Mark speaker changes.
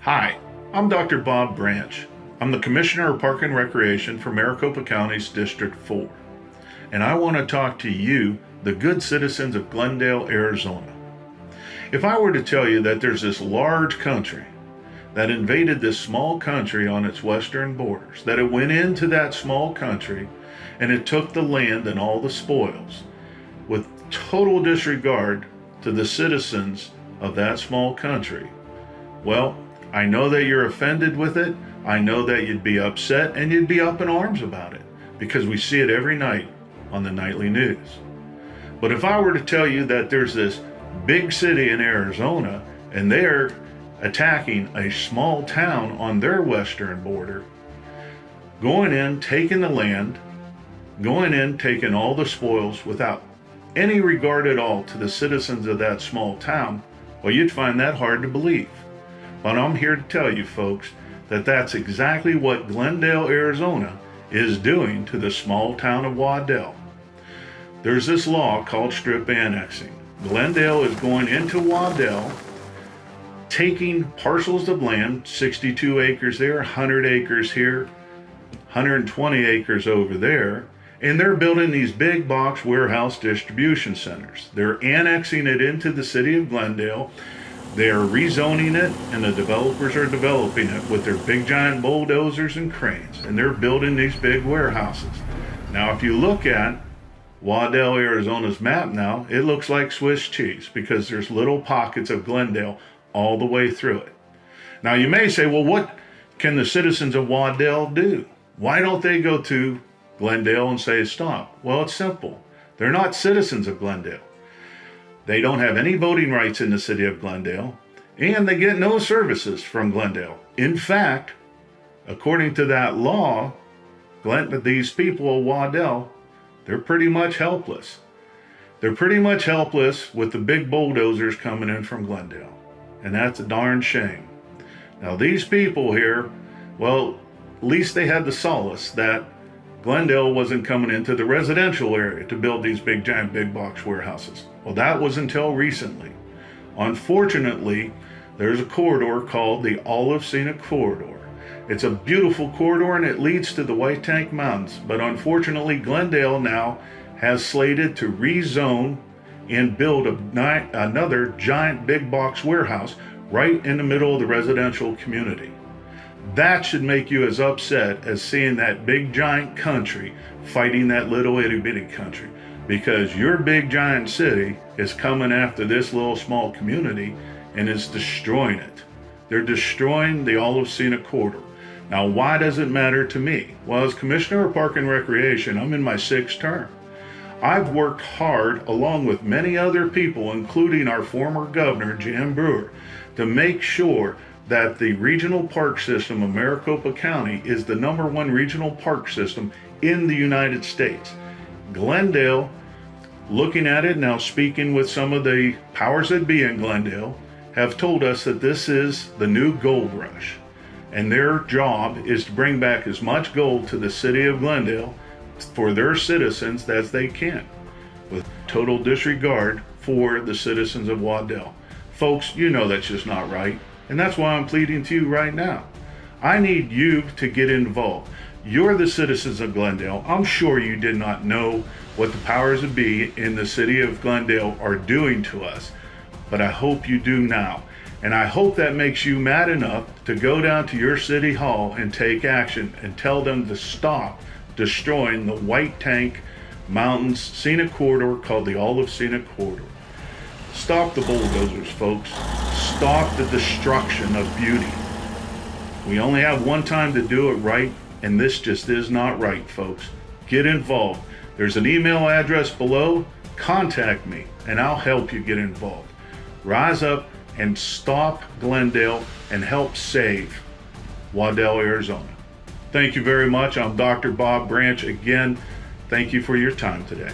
Speaker 1: Hi, I'm Dr. Bob Branch. I'm the Commissioner of Park and Recreation for Maricopa County's District 4. And I want to talk to you, the good citizens of Glendale, Arizona. If I were to tell you that there's this large country that invaded this small country on its western borders, that it went into that small country and it took the land and all the spoils with total disregard to the citizens of that small country, well, I know that you're offended with it. I know that you'd be upset and you'd be up in arms about it because we see it every night on the nightly news. But if I were to tell you that there's this big city in Arizona and they're attacking a small town on their western border, going in, taking the land, going in, taking all the spoils without any regard at all to the citizens of that small town, well, you'd find that hard to believe. But I'm here to tell you folks that that's exactly what Glendale, Arizona is doing to the small town of Waddell. There's this law called strip annexing. Glendale is going into Waddell, taking parcels of land, 62 acres there, 100 acres here, 120 acres over there, and they're building these big box warehouse distribution centers. They're annexing it into the city of Glendale. They're rezoning it, and the developers are developing it with their big giant bulldozers and cranes, and they're building these big warehouses. Now, if you look at Waddell, Arizona's map now, it looks like Swiss cheese because there's little pockets of Glendale all the way through it. Now, you may say, well, what can the citizens of Waddell do? Why don't they go to Glendale and say stop? Well, it's simple. They're not citizens of Glendale. They don't have any voting rights in the city of Glendale, and they get no services from Glendale. In fact, according to that law, these people of Waddell, they're pretty much helpless. They're pretty much helpless with the big bulldozers coming in from Glendale, and that's a darn shame. Now, these people here, well, at least they had the solace that Glendale wasn't coming into the residential area to build these big giant big box warehouses. Well, that was until recently. Unfortunately, there's a corridor called the Olive Scenic Corridor. It's a beautiful corridor and it leads to the White Tank Mountains, but unfortunately Glendale now has slated to rezone and build another giant big box warehouse right in the middle of the residential community. That should make you as upset as seeing that big giant country fighting that little itty bitty country, because your big giant city is coming after this little small community and is destroying it. They're destroying the Olive Scenic Corridor. Now, why does it matter to me? Well, as Commissioner of Park and Recreation, I'm in my 6th term. I've worked hard along with many other people, including our former governor, Jan Brewer, to make sure that the regional park system of Maricopa County is the #1 regional park system in the United States. Glendale, looking at it now, speaking with some of the powers that be in Glendale, have told us that this is the new gold rush. And their job is to bring back as much gold to the city of Glendale for their citizens as they can, with total disregard for the citizens of Waddell. Folks, you know that's just not right. And that's why I'm pleading to you right now. I need you to get involved. You're the citizens of Glendale. I'm sure you did not know what the powers that be in the city of Glendale are doing to us, but I hope you do now. And I hope that makes you mad enough to go down to your city hall and take action and tell them to stop destroying the White Tank Mountains Scenic Corridor called the Olive Scenic Corridor. Stop the bulldozers, folks. Stop the destruction of beauty. We only have one time to do it right, and this just is not right, folks. Get involved. There's an email address below. Contact me, and I'll help you get involved. Rise up and stop Glendale and help save Waddell, Arizona. Thank you very much. I'm Dr. Bob Branch. Again, thank you for your time today.